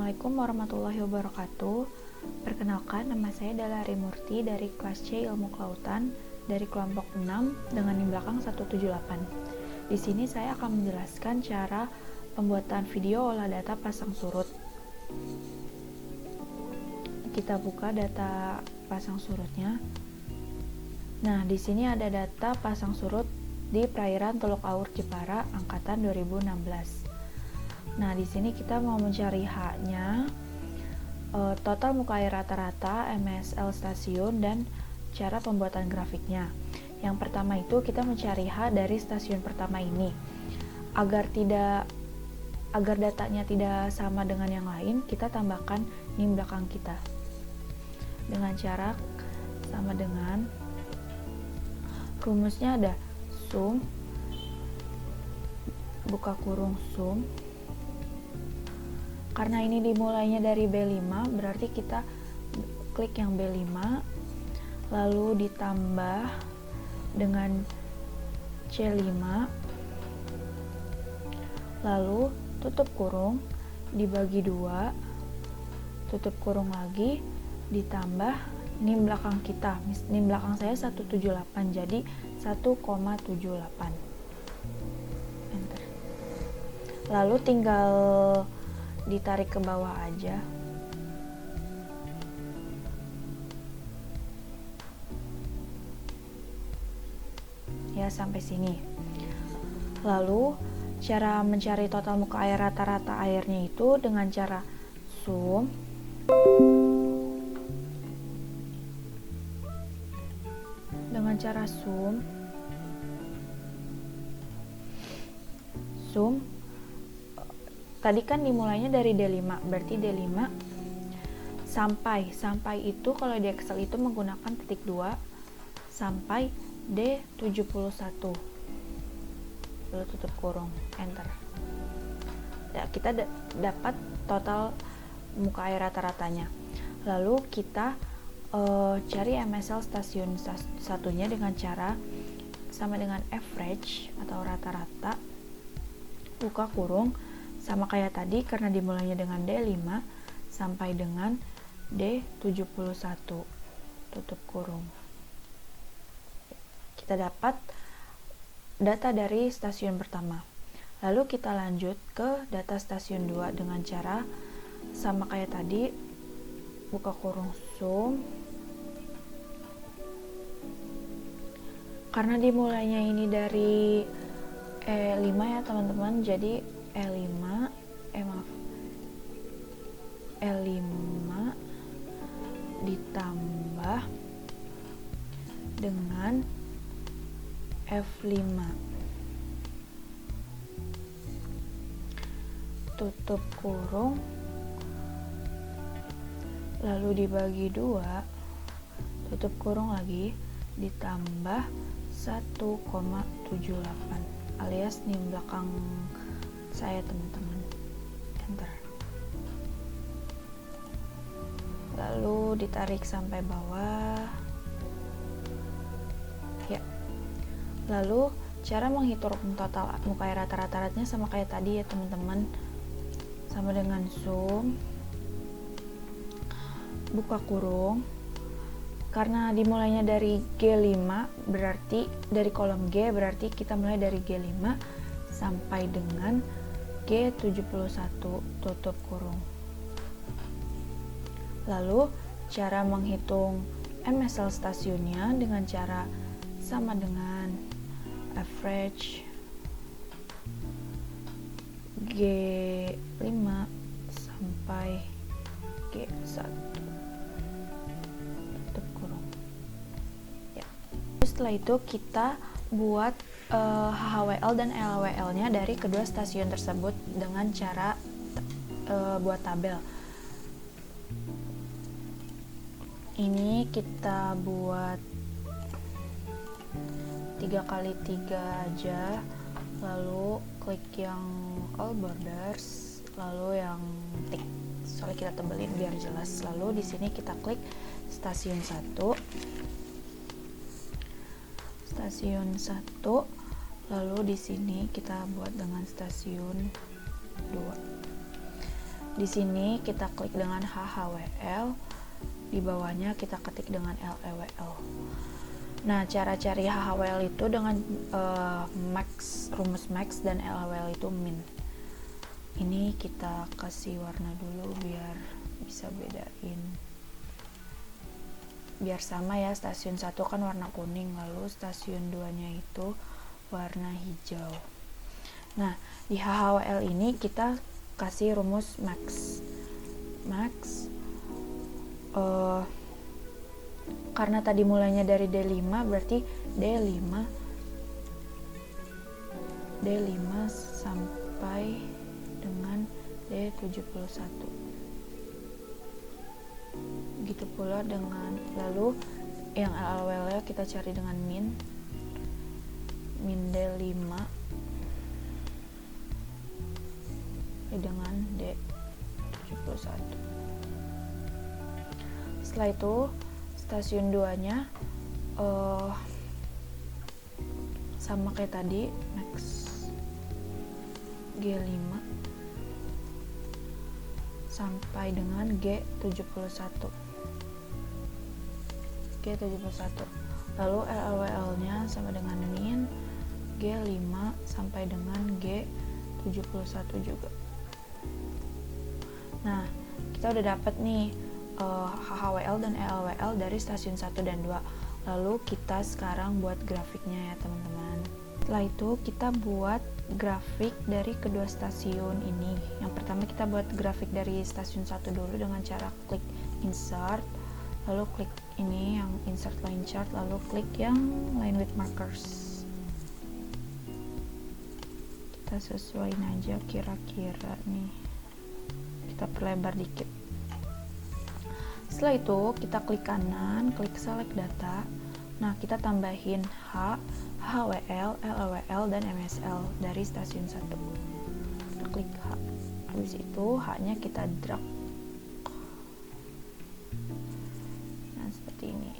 Assalamualaikum warahmatullahi wabarakatuh. Perkenalkan, nama saya adalah Rimurti dari kelas C Ilmu Kelautan dari kelompok 6 dengan NIM belakang 178. Di sini saya akan menjelaskan cara pembuatan video olah data pasang surut. Kita buka data pasang surutnya. Nah, di sini ada data pasang surut di perairan Teluk Aur Jepara angkatan 2016. Nah, di sini kita mau mencari H-nya, total muka air rata-rata, MSL stasiun, dan cara pembuatan grafiknya. Yang pertama itu kita mencari H dari stasiun pertama ini. Agar datanya tidak sama dengan yang lain, kita tambahkan NIM belakang kita. Dengan cara sama dengan rumusnya ada sum, buka kurung sum. Karena ini dimulainya dari B5, berarti kita klik yang B5, lalu ditambah dengan C5, lalu tutup kurung, dibagi 2, tutup kurung lagi, ditambah NIM belakang kita. NIM belakang saya 178, jadi 1,78. Enter. Lalu tinggal ditarik ke bawah aja. Ya, sampai sini. Lalu cara mencari total muka air rata-rata airnya itu dengan cara sum, sum tadi kan dimulainya dari D5, berarti D5 sampai itu kalau di Excel itu menggunakan titik 2 sampai D71, lalu tutup kurung, enter. Ya, kita dapat total muka air rata-ratanya. Lalu kita cari MSL stasiun satunya dengan cara sama dengan average atau rata-rata, buka kurung, sama kayak tadi karena dimulainya dengan D5 sampai dengan D71, tutup kurung. Kita dapat data dari stasiun pertama. Lalu kita lanjut ke data stasiun 2 dengan cara sama kayak tadi, buka kurung sum. Karena dimulainya ini dari E5 ya teman-teman, jadi E5 ditambah dengan F5, tutup kurung, lalu dibagi 2, tutup kurung lagi, ditambah 1,78 alias NIM belakang saya teman-teman, enter. Lalu ditarik sampai bawah ya. Lalu cara menghitung total muka air rata-ratanya sama kayak tadi ya teman-teman, sama dengan sum, buka kurung. Karena dimulainya dari G5, berarti dari kolom G, berarti kita mulai dari G5 sampai dengan G71, tutup kurung. Lalu cara menghitung MSL stasiunnya dengan cara sama dengan average G5 sampai G1, tutup kurung ya. Setelah itu kita buat HHWL dan LWL nya dari kedua stasiun tersebut dengan cara buat tabel. Ini kita buat 3x3 aja, lalu klik yang all borders, lalu yang tick, soalnya kita tebelin biar jelas. Lalu di sini kita klik stasiun 1, lalu di sini kita buat dengan stasiun 2. Di sini kita klik dengan HHWL, di bawahnya kita ketik dengan LEWL. Nah, cara cari HHWL itu dengan rumus max, dan LEWL itu min. Ini kita kasih warna dulu biar bisa bedain. Biar sama ya, stasiun 1 kan warna kuning, lalu stasiun 2-nya itu warna hijau. Nah, di HHWL ini kita kasih rumus max. Karena tadi mulainya dari D5, berarti D5 sampai dengan D71. Begitu pula dengan, lalu yang LLWL kita cari dengan min D5 dengan D71. Setelah itu stasiun 2-nya sama kayak tadi, max G5 sampai dengan G71. Lalu LLWL-nya sama dengan min G5 sampai dengan G71 juga. Nah, kita udah dapat nih HHWL dan LLWL dari stasiun 1 dan 2. Lalu kita sekarang buat grafiknya ya teman-teman. Setelah itu kita buat grafik dari kedua stasiun ini. Yang pertama kita buat grafik dari stasiun 1 dulu dengan cara klik insert, lalu klik ini yang insert line chart, lalu klik yang line with markers. Kita sesuaiin aja kira-kira nih, kita perlebar dikit. Setelah itu kita klik kanan, klik select data. Nah, kita tambahin HWL, LLWL, dan MSL dari stasiun 1. Kita klik H. Habis itu H-nya kita drag. Nah, seperti ini.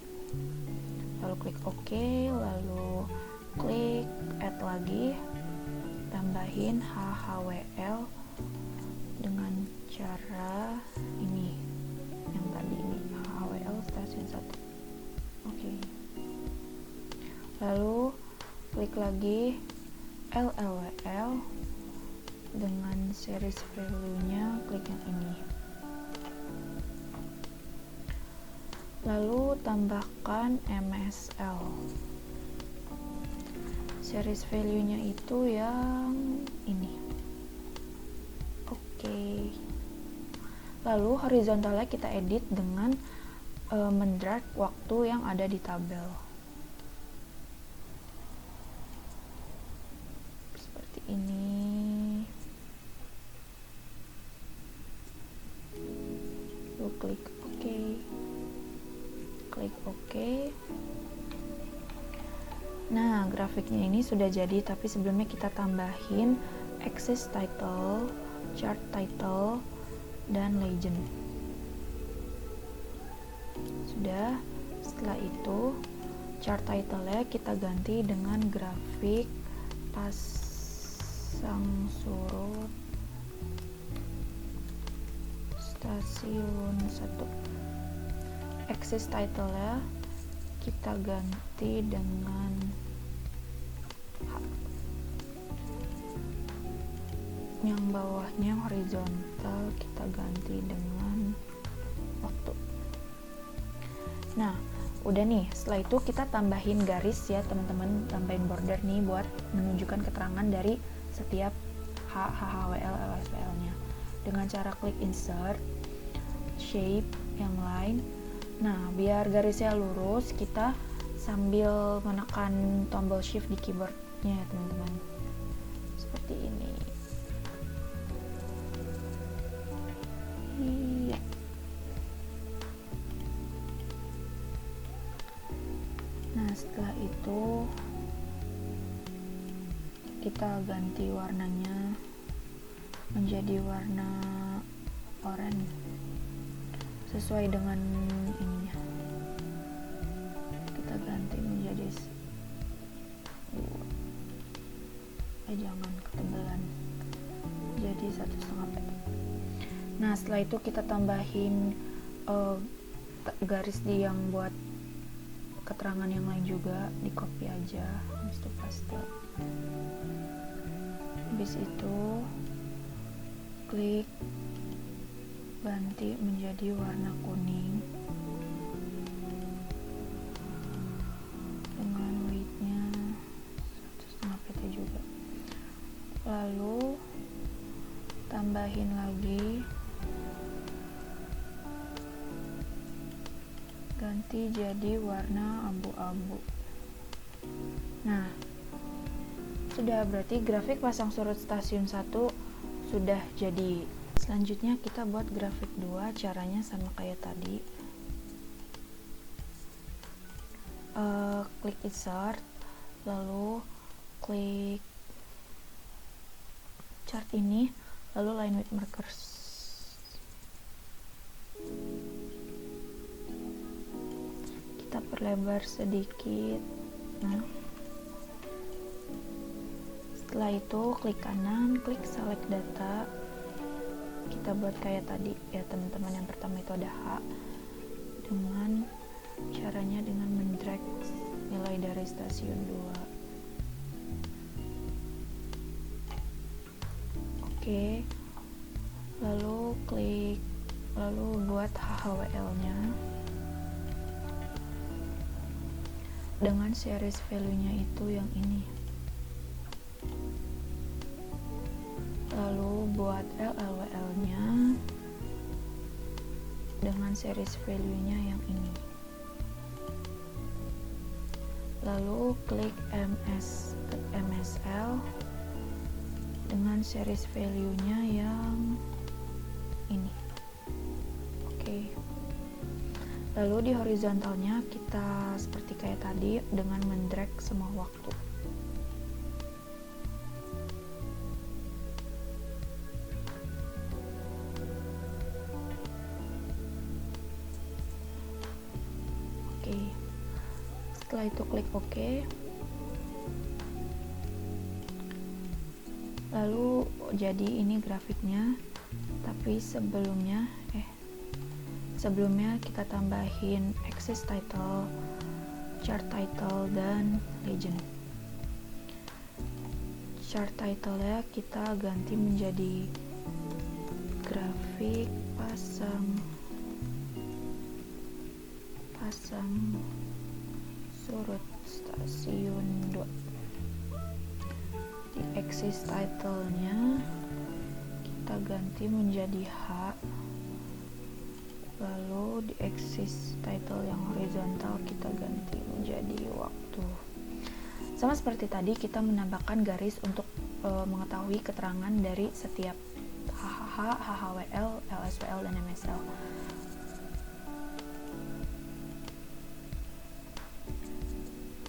Lalu klik OK, lalu klik add lagi. Tambahin HHWL dengan cara ini. Yang tadi ini HWL stasiun 1. Oke. Lalu klik lagi LLWL dengan series value-nya, klik yang ini. Lalu tambahkan MSL. Series value-nya itu yang ini. Oke. Lalu horizontalnya kita edit dengan mendrag waktu yang ada di tabel. Seperti ini. Lalu klik OK. Klik OK. Nah, grafiknya ini sudah jadi, tapi sebelumnya kita tambahin axis title, chart title, dan legend. Sudah. Setelah itu chart title-nya kita ganti dengan grafik pasang surut stasiun 1. Axis title-nya kita ganti dengan H. Yang bawahnya horizontal kita ganti dengan waktu. Nah, udah nih. Setelah itu kita tambahin garis ya teman-teman, tambahin border nih buat menunjukkan keterangan dari setiap HHWL, LSWL-nya. Dengan cara klik insert, shape, yang line. Nah, biar garisnya lurus, kita sambil menekan tombol shift di keyboardnya ya teman-teman. Seperti ini. Iya. Nah, setelah itu kita ganti warnanya menjadi warna oranye sesuai dengan ininya. Kita ganti menjadi jangan ketebalan, jadi 1,5 p. Nah, setelah itu kita tambahin garis di yang buat keterangan yang lain juga, di copy aja, habis itu paste. Habis itu klik ganti menjadi warna kuning dengan weightnya 1,5 pt juga. Lalu tambahin lagi, ganti jadi warna abu-abu. Nah, sudah, berarti grafik pasang surut stasiun 1 sudah jadi. Selanjutnya kita buat grafik 2, caranya sama kayak tadi. Klik insert, lalu klik chart ini, lalu line with markers. Kita perlebar sedikit. Nah, setelah itu klik kanan, klik select data. Kita buat kayak tadi ya teman-teman. Yang pertama itu ada H, dengan caranya dengan mendrag nilai dari stasiun 2. Oke, lalu buat HHWL nya dengan series value nya itu yang ini. Lalu buat LLWL nya dengan series value nya yang ini. Lalu klik MSL dengan series value nya yang ini. Oke. Lalu di horizontalnya kita seperti kayak tadi dengan mendrag semua waktu. Oke. Setelah itu klik OK. Lalu jadi ini grafiknya, tapi sebelumnya kita tambahin axis title, chart title, dan legend. Chart title ya kita ganti menjadi grafik pasang surut stasiun 2. Di axis title-nya kita ganti menjadi H, lalu di axis title yang horizontal kita ganti menjadi waktu. Sama seperti tadi, kita menambahkan garis untuk mengetahui keterangan dari setiap HHH, HHWL, LSWL, dan MSL.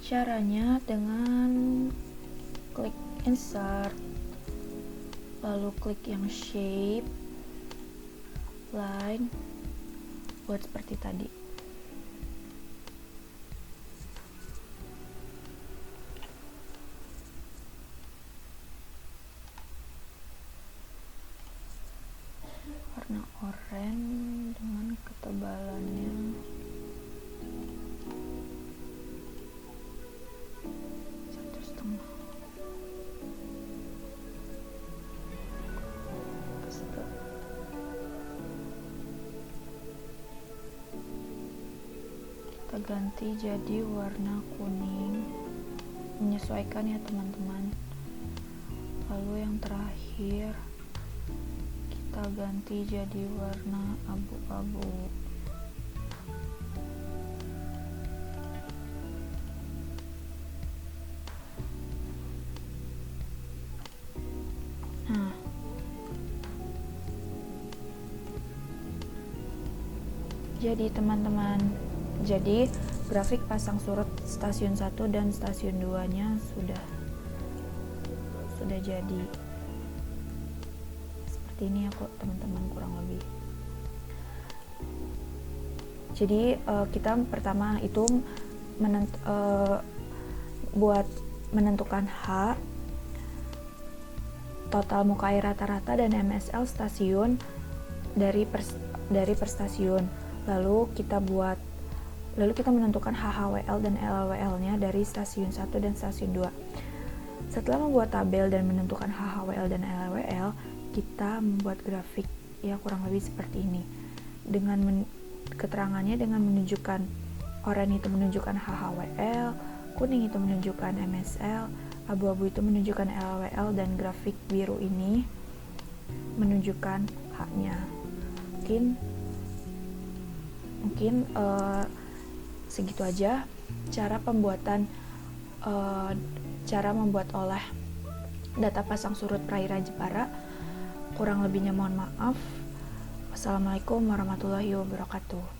Caranya dengan klik insert, lalu klik yang shape, line, buat seperti tadi. Warna oranye dengan ketebalannya 1,5. Kita ganti jadi warna kuning, menyesuaikan ya teman-teman. Lalu yang terakhir kita ganti jadi warna abu-abu. Nah, jadi teman-teman, jadi grafik pasang surut stasiun 1 dan stasiun 2 nya sudah jadi seperti ini ya kok teman-teman, kurang lebih. Jadi kita pertama itu buat menentukan H, total muka air rata-rata, dan MSL stasiun dari per stasiun. Lalu kita menentukan HHWL dan LLWL-nya dari stasiun 1 dan stasiun 2. Setelah membuat tabel dan menentukan HHWL dan LLWL, kita membuat grafik ya kurang lebih seperti ini. Dengan keterangannya dengan menunjukkan oranye itu menunjukkan HHWL, kuning itu menunjukkan MSL, abu-abu itu menunjukkan LLWL, dan grafik biru ini menunjukkan H-nya. Mungkin segitu aja cara membuat olah data pasang surut perairan Jepara. Kurang lebihnya mohon maaf. Wassalamualaikum warahmatullahi wabarakatuh.